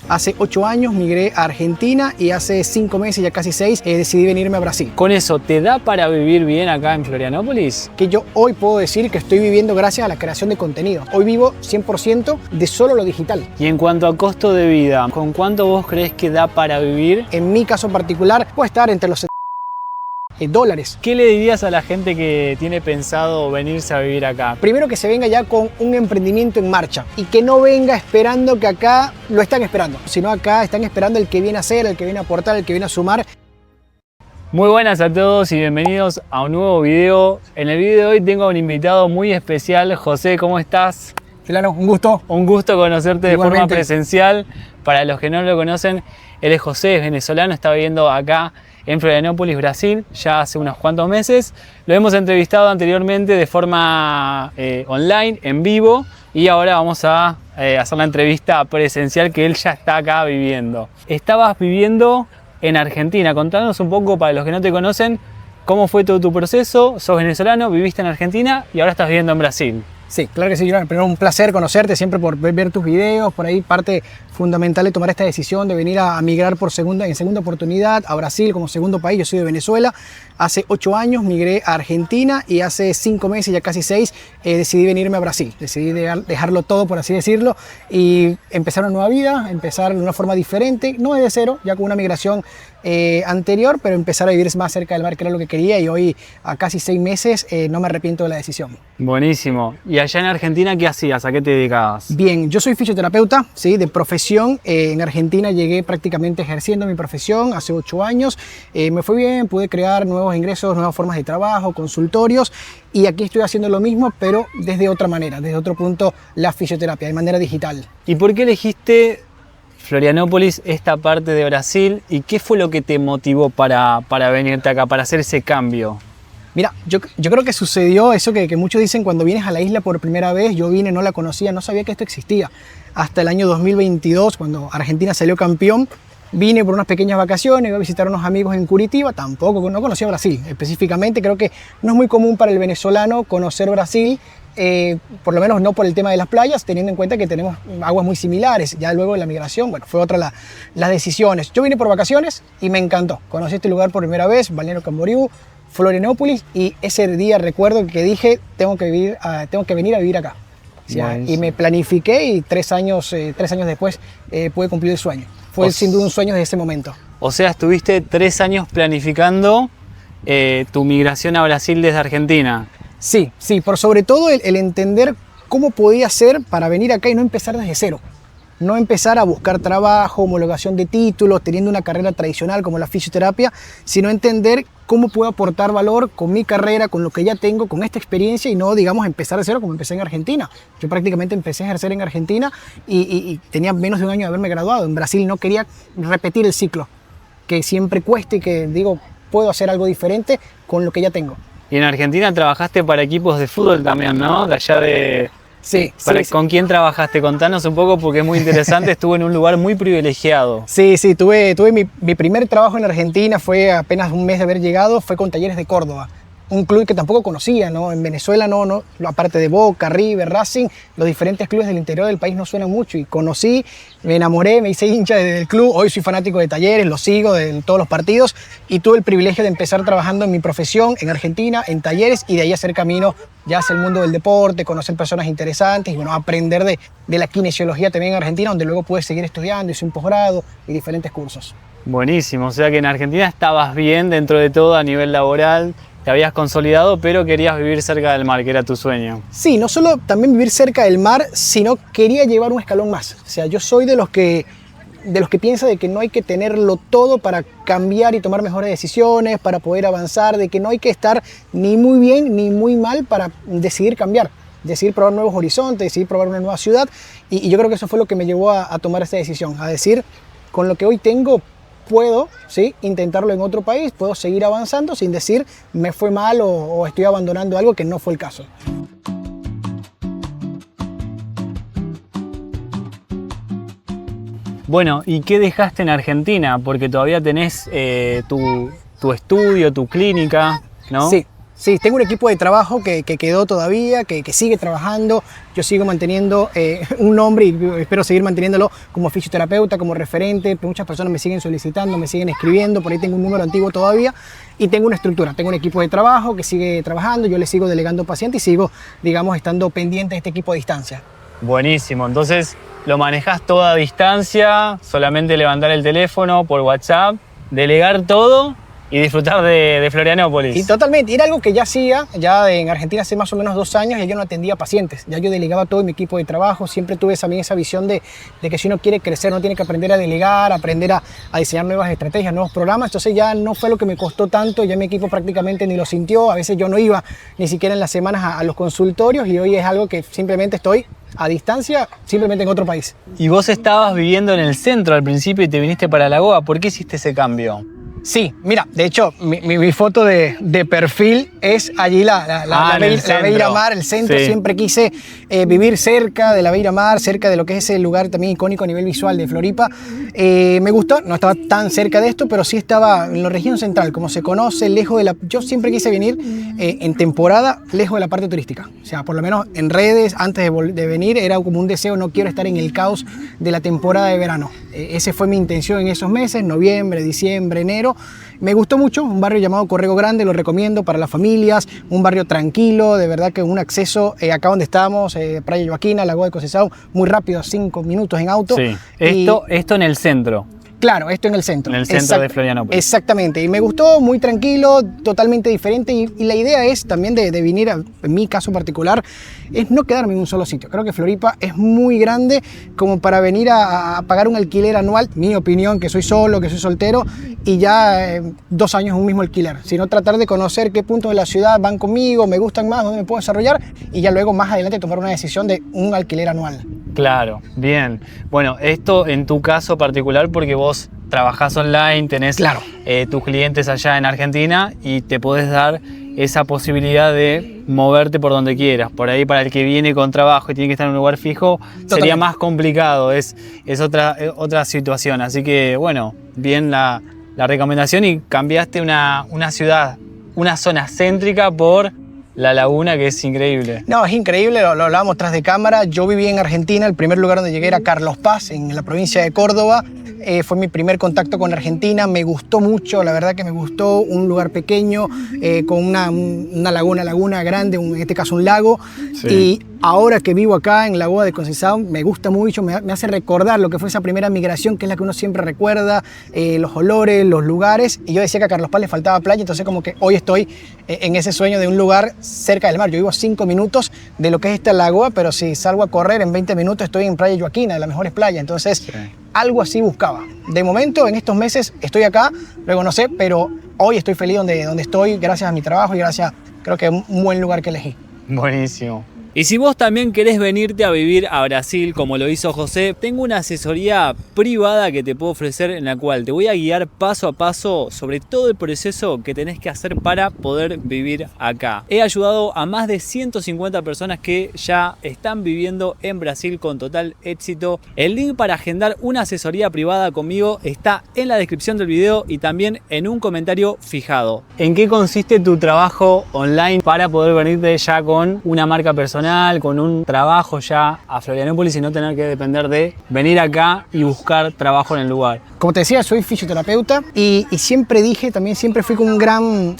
Hace 8 años migré a Argentina y hace 5 meses, ya casi 6, decidí venirme a Brasil. ¿Con eso te da para vivir bien acá en Florianópolis? Que yo hoy puedo decir que estoy viviendo gracias a la creación de contenido. Hoy vivo 100% de solo lo digital. Y en cuanto a costo de vida, ¿con cuánto vos crees que da para vivir? En mi caso particular, puede estar entre los dólares. ¿Qué le dirías a la gente que tiene pensado venirse a vivir acá? Primero, que se venga ya con un emprendimiento en marcha y que no venga esperando que acá lo están esperando, sino acá están esperando el que viene a hacer, el que viene a aportar, el que viene a sumar. Muy buenas a todos y bienvenidos a un nuevo video. En el video de hoy tengo a un invitado muy especial. José, ¿cómo estás? Filano, un gusto. Un gusto conocerte Igualmente. de forma presencial. Para los que no lo conocen, él es José, es venezolano, está viviendo acá en Florianópolis, Brasil, ya hace unos cuantos meses. Lo hemos entrevistado anteriormente de forma online, en vivo, y ahora vamos a hacer la entrevista presencial que él ya está acá viviendo. Estabas viviendo en Argentina. Contanos un poco, para los que no te conocen, cómo fue todo tu proceso. Sos venezolano, viviste en Argentina y ahora estás viviendo en Brasil. Sí, claro que sí, Julián. Primero, un placer conocerte, siempre por ver tus videos. Por ahí parte fundamental de tomar esta decisión de venir a migrar en segunda oportunidad a Brasil como segundo país. Yo soy de Venezuela. Hace 8 años migré a Argentina y hace 5 meses, ya casi 6, decidí venirme a Brasil. Decidí dejarlo todo, por así decirlo, y empezar una nueva vida, empezar de una forma diferente, no desde cero, ya con una migración anterior, pero empezar a vivir más cerca del mar, que era lo que quería, y hoy, a casi 6 meses, no me arrepiento de la decisión. Buenísimo. ¿Y allá en Argentina qué hacías? ¿A qué te dedicabas? Bien, yo soy fisioterapeuta, ¿sí? De profesión. En Argentina llegué prácticamente ejerciendo mi profesión hace 8 años. Me fue bien, pude crear nuevos ingresos, nuevas formas de trabajo, consultorios, y aquí estoy haciendo lo mismo, pero desde otra manera, desde otro punto, la fisioterapia, de manera digital. ¿Y por qué elegiste Florianópolis, esta parte de Brasil, y qué fue lo que te motivó para venirte acá, para hacer ese cambio? Mira, yo creo que sucedió eso que muchos dicen cuando vienes a la isla por primera vez. Yo vine, no la conocía, no sabía que esto existía. Hasta el año 2022, cuando Argentina salió campeón, vine por unas pequeñas vacaciones, iba a visitar a unos amigos en Curitiba, no conocía Brasil. Específicamente, creo que no es muy común para el venezolano conocer Brasil, por lo menos no por el tema de las playas, teniendo en cuenta que tenemos aguas muy similares. Ya luego de la migración, bueno, fue otra las decisiones. Yo vine por vacaciones y me encantó. Conocí este lugar por primera vez, Balneario Camboriú, Florianópolis, y ese día recuerdo que dije, tengo que venir a vivir acá. O sea, y me planifiqué, y 3 años después pude cumplir el sueño. Fue sin duda un sueño desde ese momento. O sea, estuviste 3 años planificando tu migración a Brasil desde Argentina. Sí, por sobre todo el entender cómo podía hacer para venir acá y no empezar desde cero. No empezar a buscar trabajo, homologación de títulos, teniendo una carrera tradicional como la fisioterapia, sino entender cómo puedo aportar valor con mi carrera, con lo que ya tengo, con esta experiencia, y no, digamos, empezar de cero como empecé en Argentina. Yo prácticamente empecé a ejercer en Argentina y tenía menos de un año de haberme graduado. En Brasil no quería repetir el ciclo, que siempre cuesta, y que digo, puedo hacer algo diferente con lo que ya tengo. Y en Argentina trabajaste para equipos de fútbol también, ¿no? De allá de... Sí. ¿Con quién trabajaste? Contanos un poco, porque es muy interesante. Estuve en un lugar muy privilegiado. Sí, tuve mi primer trabajo en Argentina, fue apenas un mes de haber llegado, fue con Talleres de Córdoba. Un club que tampoco conocía, ¿no? En Venezuela no, aparte de Boca, River, Racing, los diferentes clubes del interior del país no suenan mucho, y conocí, me enamoré, me hice hincha del club. Hoy soy fanático de Talleres, lo sigo de todos los partidos, y tuve el privilegio de empezar trabajando en mi profesión en Argentina, en Talleres, y de ahí hacer camino ya hacia el mundo del deporte, conocer personas interesantes y, bueno, aprender de la kinesiología también en Argentina, donde luego pude seguir estudiando, hice un posgrado y diferentes cursos. Buenísimo, o sea que en Argentina estabas bien dentro de todo a nivel laboral, te habías consolidado, pero querías vivir cerca del mar, que era tu sueño. Sí, no solo también vivir cerca del mar, sino quería llevar un escalón más. O sea, yo soy de los que piensa de que no hay que tenerlo todo para cambiar y tomar mejores decisiones, para poder avanzar, de que no hay que estar ni muy bien ni muy mal para decidir cambiar, decidir probar nuevos horizontes, decidir probar una nueva ciudad, y yo creo que eso fue lo que me llevó a tomar esta decisión, a decir, con lo que hoy tengo, puedo, ¿sí?, intentarlo en otro país, puedo seguir avanzando sin decir me fue mal o estoy abandonando algo, que no fue el caso. Bueno, ¿y qué dejaste en Argentina? Porque todavía tenés tu estudio, tu clínica, ¿no? Sí, Sí, tengo un equipo de trabajo que quedó todavía, que sigue trabajando. Yo sigo manteniendo un nombre y espero seguir manteniéndolo como fisioterapeuta, como referente. Muchas personas me siguen solicitando, me siguen escribiendo. Por ahí tengo un número antiguo todavía y tengo una estructura. Tengo un equipo de trabajo que sigue trabajando. Yo le sigo delegando pacientes y sigo, digamos, estando pendiente de este equipo de distancia. Buenísimo. Entonces, lo manejas todo a distancia, solamente levantar el teléfono por WhatsApp, delegar todo y disfrutar de Florianópolis. Y totalmente, era algo que ya hacía, ya en Argentina hace más o menos 2 años, y yo no atendía pacientes, ya yo delegaba todo en mi equipo de trabajo, siempre tuve también esa visión de que si uno quiere crecer, uno tiene que aprender a delegar, aprender a diseñar nuevas estrategias, nuevos programas, entonces ya no fue lo que me costó tanto, ya mi equipo prácticamente ni lo sintió, a veces yo no iba ni siquiera en las semanas a los consultorios, y hoy es algo que simplemente estoy a distancia, simplemente en otro país. Y vos estabas viviendo en el centro al principio y te viniste para Lagoa, ¿por qué hiciste ese cambio? Sí, mira, de hecho, mi foto de perfil es allí la Beira Mar, el centro. Sí. Siempre quise vivir cerca de la Beira Mar, cerca de lo que es ese lugar también icónico a nivel visual de Floripa. Me gustó, no estaba tan cerca de esto, pero sí estaba en la región central, como se conoce, lejos de la... Yo siempre quise venir en temporada, lejos de la parte turística. O sea, por lo menos en redes, antes de venir, era como un deseo, no quiero estar en el caos de la temporada de verano. Esa fue mi intención en esos meses, noviembre, diciembre, enero. Me gustó mucho, un barrio llamado Corrego Grande, lo recomiendo para las familias, un barrio tranquilo, de verdad que un acceso acá donde estamos, Praia Joaquina, Lagoa de Conceição, muy rápido, 5 minutos en auto. Sí. Esto en el centro. Claro, esto en el centro. En el centro de Florianópolis. Exactamente, y me gustó, muy tranquilo, totalmente diferente, y la idea es también de venir, en mi caso particular, es no quedarme en un solo sitio. Creo que Floripa es muy grande como para venir a pagar un alquiler anual, mi opinión, que soy solo, que soy soltero, y ya 2 años en un mismo alquiler, sino tratar de conocer qué puntos de la ciudad van conmigo, me gustan más, dónde me puedo desarrollar, y ya luego más adelante tomar una decisión de un alquiler anual. Claro, bien. Bueno, esto en tu caso particular porque vos trabajás online, tenés claro. Tus clientes allá en Argentina y te podés dar esa posibilidad de moverte por donde quieras. Por ahí para el que viene con trabajo y tiene que estar en un lugar fijo, totalmente. Sería más complicado, es otra situación. Así que bueno, bien la recomendación y cambiaste una ciudad, una zona céntrica por la laguna, que es increíble. No, es increíble, lo hablábamos tras de cámara. Yo viví en Argentina, el primer lugar donde llegué era Carlos Paz, en la provincia de Córdoba. Fue mi primer contacto con Argentina, me gustó mucho, la verdad que me gustó, un lugar pequeño, con una laguna grande, en este caso un lago. Sí. Y ahora que vivo acá en Lagoa de Conceição, me gusta mucho, me hace recordar lo que fue esa primera migración, que es la que uno siempre recuerda, los olores, los lugares. Y yo decía que a Carlos Paz le faltaba playa, entonces como que hoy estoy en ese sueño de un lugar cerca del mar. Yo vivo a 5 minutos de lo que es esta lagoa, pero si salgo a correr en 20 minutos estoy en Praia Joaquina, de las mejores playas. Entonces, sí, algo así buscaba. De momento, en estos meses estoy acá, luego no sé, pero hoy estoy feliz donde estoy, gracias a mi trabajo y gracias, creo que es un buen lugar que elegí. Buenísimo. Y si vos también querés venirte a vivir a Brasil como lo hizo José, tengo una asesoría privada que te puedo ofrecer en la cual te voy a guiar paso a paso sobre todo el proceso que tenés que hacer para poder vivir acá. He ayudado a más de 150 personas que ya están viviendo en Brasil con total éxito. El link para agendar una asesoría privada conmigo está en la descripción del video y también en un comentario fijado. ¿En qué consiste tu trabajo online para poder venirte ya con una marca personal, con un trabajo ya a Florianópolis y no tener que depender de venir acá y buscar trabajo en el lugar? Como te decía, soy fisioterapeuta y siempre dije, también siempre fui como un gran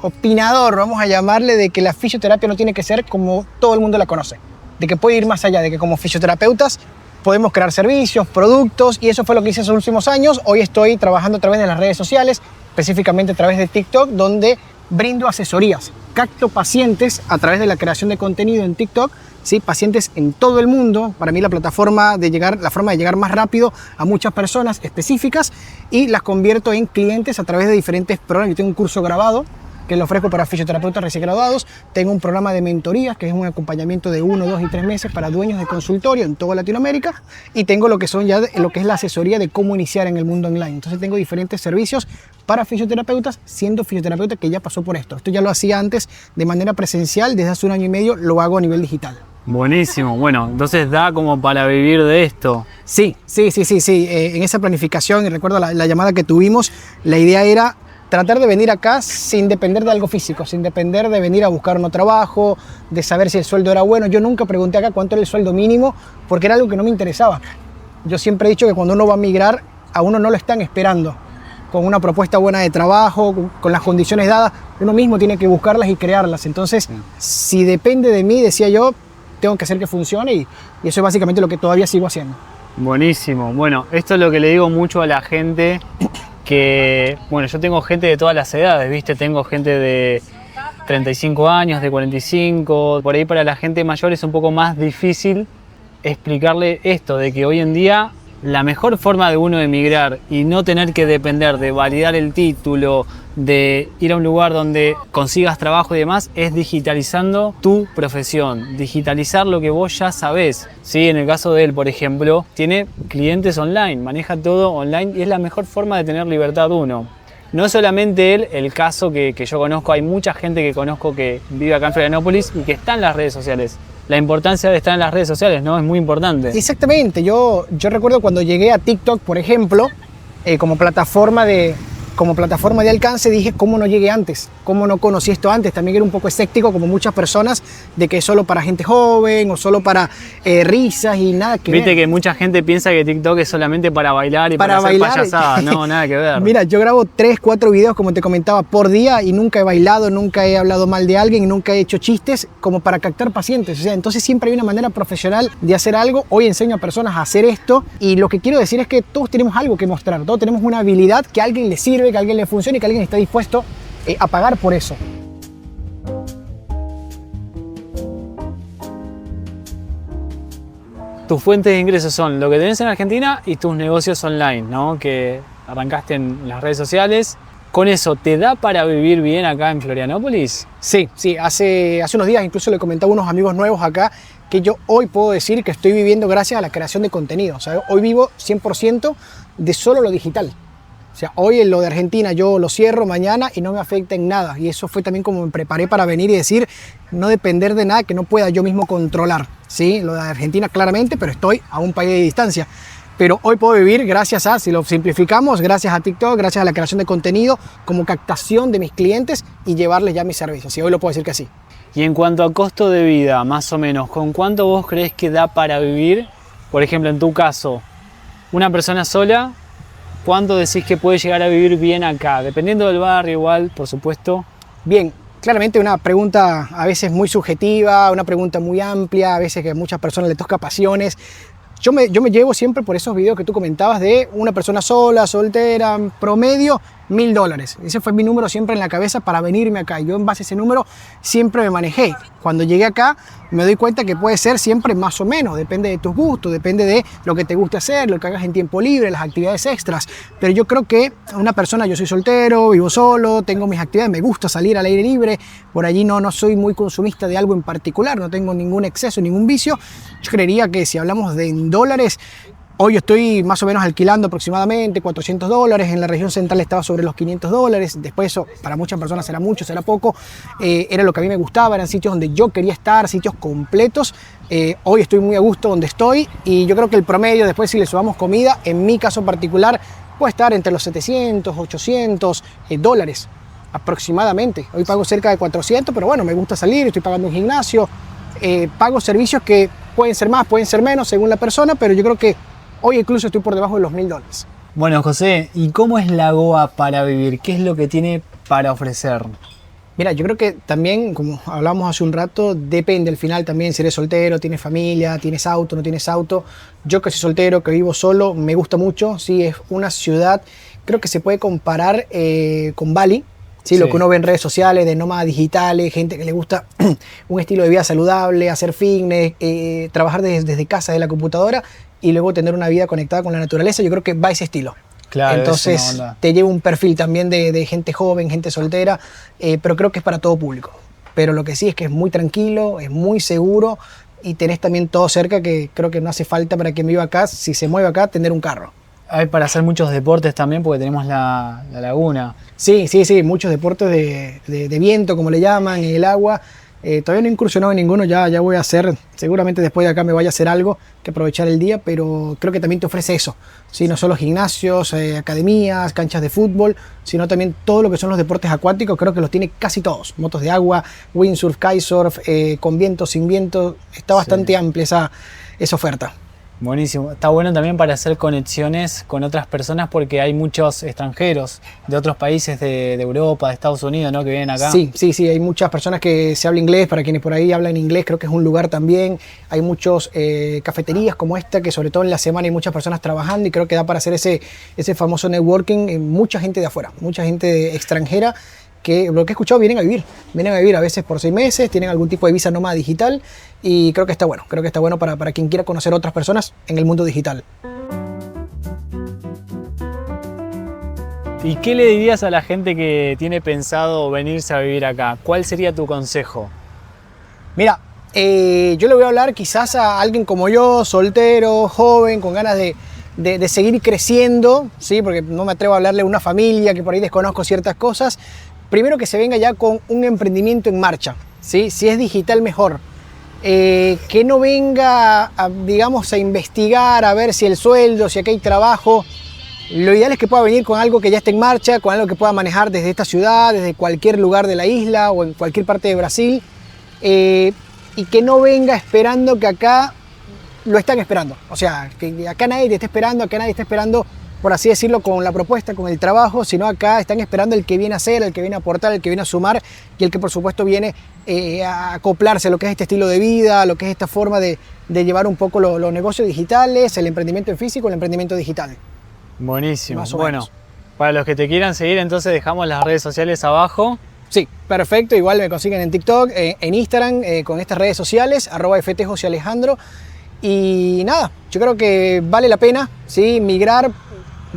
opinador, vamos a llamarle, de que la fisioterapia no tiene que ser como todo el mundo la conoce, de que puede ir más allá, de que como fisioterapeutas podemos crear servicios, productos, y eso fue lo que hice en los últimos años. Hoy estoy trabajando a través de las redes sociales, específicamente a través de TikTok, donde brindo asesorías, capto pacientes a través de la creación de contenido en TikTok, ¿sí? Pacientes en todo el mundo. Para mí la forma de llegar más rápido a muchas personas específicas, y las convierto en clientes a través de diferentes programas. Yo tengo un curso grabado que lo ofrezco para fisioterapeutas recién graduados. Tengo un programa de mentorías, que es un acompañamiento de 1, 2 y 3 meses para dueños de consultorio en toda Latinoamérica. Y tengo lo que es la asesoría de cómo iniciar en el mundo online. Entonces tengo diferentes servicios para fisioterapeutas, siendo fisioterapeuta que ya pasó por esto. Esto ya lo hacía antes de manera presencial, desde hace 1 año y medio lo hago a nivel digital. Buenísimo, bueno, entonces da como para vivir de esto. Sí. En esa planificación, y recuerdo la llamada que tuvimos, la idea era tratar de venir acá sin depender de algo físico, sin depender de venir a buscar un trabajo, de saber si el sueldo era bueno. Yo nunca pregunté acá cuánto era el sueldo mínimo porque era algo que no me interesaba. Yo siempre he dicho que cuando uno va a migrar, a uno no lo están esperando. Con una propuesta buena de trabajo, con las condiciones dadas, uno mismo tiene que buscarlas y crearlas. Entonces, si depende de mí, decía yo, tengo que hacer que funcione y eso es básicamente lo que todavía sigo haciendo. Buenísimo. Bueno, esto es lo que le digo mucho a la gente que, bueno, yo tengo gente de todas las edades, ¿viste? Tengo gente de 35 años, de 45, por ahí para la gente mayor es un poco más difícil explicarle esto, de que hoy en día la mejor forma de uno emigrar y no tener que depender de validar el título, de ir a un lugar donde consigas trabajo y demás, es digitalizando tu profesión, digitalizar lo que vos ya sabés. Sí, en el caso de él, por ejemplo, tiene clientes online, maneja todo online y es la mejor forma de tener libertad uno. No solamente él, el caso que yo conozco, hay mucha gente que conozco que vive acá en Florianópolis y que está en las redes sociales. La importancia de estar en las redes sociales, ¿no? Es muy importante. Exactamente. Yo recuerdo cuando llegué a TikTok, por ejemplo, como plataforma de alcance, dije, ¿cómo no llegué antes? ¿Cómo no conocí esto antes? También era un poco escéptico, como muchas personas, de que es solo para gente joven o solo para risas y nada que ver. Viste que mucha gente piensa que TikTok es solamente para bailar y para hacer payasadas. No, nada que ver. Mira, yo grabo 3, 4 videos, como te comentaba, por día y nunca he bailado, nunca he hablado mal de alguien, nunca he hecho chistes como para captar pacientes. O sea, entonces siempre hay una manera profesional de hacer algo. Hoy enseño a personas a hacer esto y lo que quiero decir es que todos tenemos algo que mostrar, todos tenemos una habilidad que a alguien le sirve, que a alguien le funcione y que alguien está dispuesto a pagar por eso. Tus fuentes de ingresos son lo que tenés en Argentina y tus negocios online, ¿no? Que arrancaste en las redes sociales. ¿Con eso te da para vivir bien acá en Florianópolis? Sí, hace unos días incluso le comentaba a unos amigos nuevos acá que yo hoy puedo decir que estoy viviendo gracias a la creación de contenido. O sea, hoy vivo 100% de solo lo digital. O sea, hoy en lo de Argentina yo lo cierro mañana y no me afecta en nada. Y eso fue también como me preparé para venir y decir, no depender de nada que no pueda yo mismo controlar. Sí, lo de Argentina claramente, pero estoy a un país de distancia. Pero hoy puedo vivir gracias a, si lo simplificamos, gracias a TikTok, gracias a la creación de contenido, como captación de mis clientes y llevarles ya mis servicios. Y hoy lo puedo decir que sí. Y en cuanto a costo de vida, más o menos, ¿con cuánto vos crees que da para vivir? Por ejemplo, en tu caso, una persona sola, ¿cuánto decís que puede llegar a vivir bien acá? Dependiendo del barrio igual, por supuesto. Bien, claramente una pregunta a veces muy subjetiva, una pregunta muy amplia, a veces que a muchas personas le toca pasiones. Yo me llevo siempre por esos videos que tú comentabas de una persona sola, soltera, promedio, $1000. Ese fue mi número siempre en la cabeza para venirme acá. Yo en base a ese número siempre me manejé. Cuando llegué acá me doy cuenta que puede ser siempre más o menos, depende de tus gustos, depende de lo que te guste hacer, lo que hagas en tiempo libre, las actividades extras. Pero yo creo que una persona, yo soy soltero, vivo solo, tengo mis actividades, me gusta salir al aire libre, por allí no soy muy consumista de algo en particular, no tengo ningún exceso, ningún vicio. Yo creería que si hablamos de dólares, hoy yo estoy más o menos alquilando aproximadamente $400, en la región central estaba sobre los $500, después eso para muchas personas será mucho, será poco, era lo que a mí me gustaba, eran sitios donde yo quería estar, sitios completos. Hoy estoy muy a gusto donde estoy y yo creo que el promedio, después si le subamos comida, en mi caso particular, puede estar entre los $700, $800 aproximadamente. Hoy pago cerca de 400, pero bueno, me gusta salir, estoy pagando un gimnasio, pago servicios que pueden ser más, pueden ser menos según la persona, pero yo creo que hoy incluso estoy por debajo de los $1000. Bueno, José, ¿y cómo es la Goa para vivir? ¿Qué es lo que tiene para ofrecer? Mira, yo creo que también, como hablamos hace un rato, depende al final también si eres soltero, tienes familia, tienes auto, no tienes auto. Yo que soy soltero, que vivo solo, me gusta mucho. Sí, es una ciudad, creo que se puede comparar con Bali. Sí, lo que uno ve en redes sociales de nómadas digitales, gente que le gusta un estilo de vida saludable, hacer fitness, trabajar desde casa, de la computadora y luego tener una vida conectada con la naturaleza. Yo creo que va ese estilo. Claro, entonces te lleva un perfil también de gente joven, gente soltera, pero creo que es para todo público. Pero lo que sí es que es muy tranquilo, es muy seguro y tenés también todo cerca, que creo que no hace falta para quien viva acá, si se mueve acá, tener un carro. Hay para hacer muchos deportes también porque tenemos la laguna. Sí, muchos deportes de viento, como le llaman, en el agua. Todavía no he incursionado en ninguno, ya voy a hacer, seguramente después de acá me vaya a hacer algo que aprovechar el día, pero creo que también te ofrece eso, ¿sí? No solo gimnasios, academias, canchas de fútbol, sino también todo lo que son los deportes acuáticos, creo que los tiene casi todos, motos de agua, windsurf, kitesurf, con viento, sin viento, está bastante amplia esa oferta. Buenísimo. Está bueno también para hacer conexiones con otras personas porque hay muchos extranjeros de otros países de Europa, de Estados Unidos, ¿no? Que vienen acá. Sí, hay muchas personas que se habla inglés, para quienes por ahí hablan inglés, creo que es un lugar también. Hay muchos cafeterías como esta, que sobre todo en la semana hay muchas personas trabajando y creo que da para hacer ese famoso networking. Mucha gente de afuera, mucha gente extranjera que lo que he escuchado vienen a vivir a veces por 6 meses, tienen algún tipo de visa nómada digital y creo que está bueno para quien quiera conocer otras personas en el mundo digital. ¿Y qué le dirías a la gente que tiene pensado venirse a vivir acá? ¿Cuál sería tu consejo? Mira, yo le voy a hablar quizás a alguien como yo, soltero, joven, con ganas de seguir creciendo, ¿sí? Porque no me atrevo a hablarle a una familia que por ahí desconozco ciertas cosas. Primero que se venga ya con un emprendimiento en marcha, ¿sí? Si es digital, mejor. Que no venga, digamos, a investigar, a ver si el sueldo, si aquí hay trabajo. Lo ideal es que pueda venir con algo que ya esté en marcha, con algo que pueda manejar desde esta ciudad, desde cualquier lugar de la isla o en cualquier parte de Brasil. Y que no venga esperando que acá lo están esperando. O sea, que acá nadie te esté esperando, acá nadie está esperando, por así decirlo, con la propuesta, con el trabajo, sino acá están esperando el que viene a hacer, el que viene a aportar, el que viene a sumar y el que por supuesto viene a acoplarse a lo que es este estilo de vida, a lo que es esta forma de llevar un poco los negocios digitales, el emprendimiento en físico, el emprendimiento digital. Buenísimo. Bueno, para los que te quieran seguir, entonces dejamos las redes sociales abajo. Sí, perfecto. Igual me consiguen en TikTok, en Instagram, con estas redes sociales, @ftjosealejandro. Y nada, yo creo que vale la pena, ¿sí? Migrar,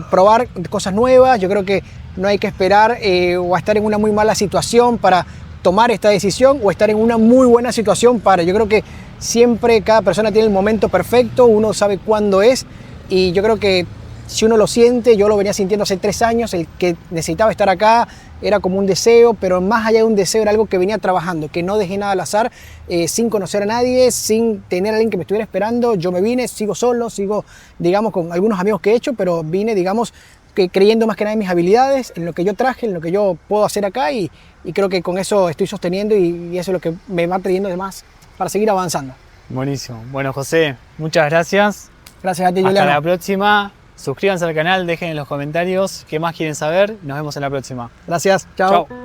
probar cosas nuevas. Yo creo que no hay que esperar o a estar en una muy mala situación para tomar esta decisión o estar en una muy buena situación para. Yo creo que siempre cada persona tiene el momento perfecto, uno sabe cuándo es y yo creo que si uno lo siente, yo lo venía sintiendo hace 3 años, el que necesitaba estar acá era como un deseo, pero más allá de un deseo era algo que venía trabajando, que no dejé nada al azar, sin conocer a nadie, sin tener a alguien que me estuviera esperando. Yo me vine, sigo solo, sigo, digamos, con algunos amigos que he hecho, pero vine, digamos, que creyendo más que nada en mis habilidades, en lo que yo traje, en lo que yo puedo hacer acá y creo que con eso estoy sosteniendo y eso es lo que me va trayendo además para seguir avanzando. Buenísimo. Bueno, José, muchas gracias. Gracias a ti, Juliano. Hasta la próxima. Suscríbanse al canal, dejen en los comentarios qué más quieren saber. Nos vemos en la próxima. Gracias. Chao. Chao.